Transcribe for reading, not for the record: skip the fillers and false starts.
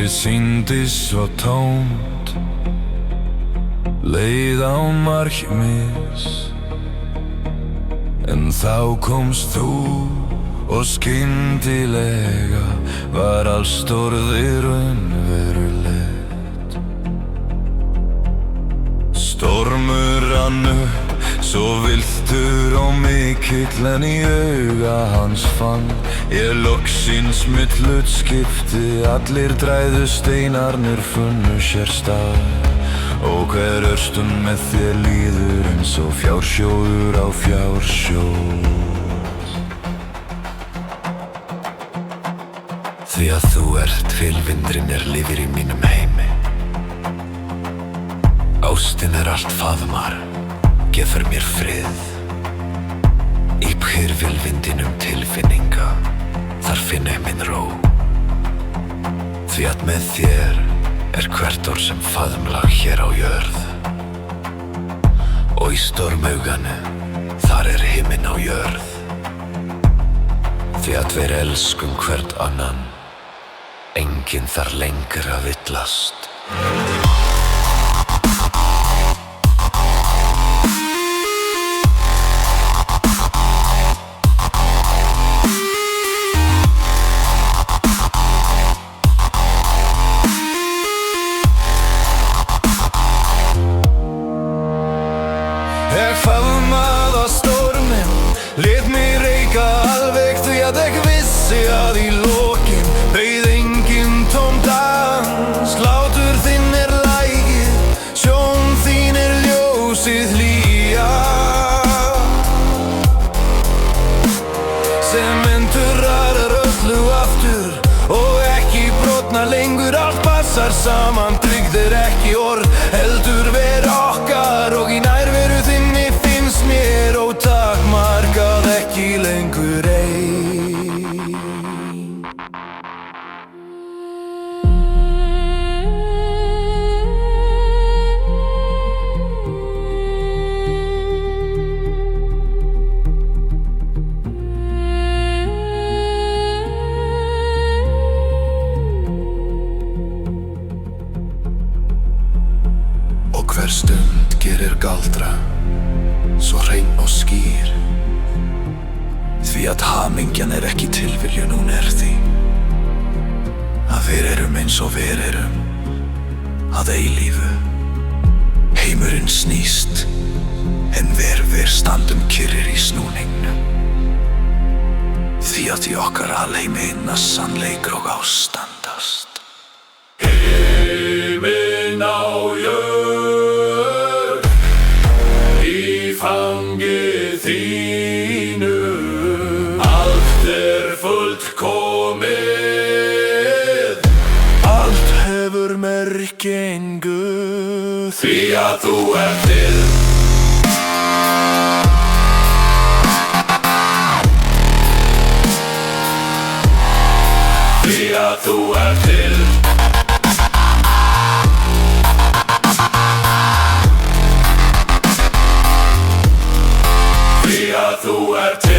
Lífið sýndi svo tómt, leið án markmis. En þá komst þú og skyndilega var allt orðið raunverulegt. Stormur rann upp, svo villtur og mikill, en í auga hans fann ég loksins mitt hlutskipti. Allir dræðu steinarnir funnu sér stað, og hver örstund með þér líður eins og fjársjóður á fjársjóð. Því að þú ert fylvindurinn lifir í mínum heimi. Ástin allt faðmar, gefur mér frið. Í hvirfilvindinum tilfinninga, þar finn ég minn ró. Því að með þér hvert orð sem faðmlag hér á jörð. Og í stormauganu, þar himinn á jörð. Því að við elskum hvert annan, enginn þar lengur að villast. Ég faðmaði storminn, lét mig reika alveg, því að ég vissi að í lokin beið enginn tóm dans. Hlátur þinn lagið, sjón þín ljósið hlýja, sem endurrar öllu aftur og ekki brotna lengur. Allt passar saman, tryggðir ekki orð, heldur ver okkar. Og í nærveru þinni finnst mér ótakmarkað, ekki lengur ein. Og hver stund gerir galdra, svo hrein og skýr. Því að hamingjan ekki tilviljun, hún því að við erum eins og við erum að eilífu. Heimurinn snýst, en við standum kyrrir í snúningnum. Því að í okkar alheimi inna sannleikur og ástandast. Himinn á jörð, í fangi þínu, allt fullkomið, allt hefur merkingu, því að þú til. Því að þú til. Því að þú til.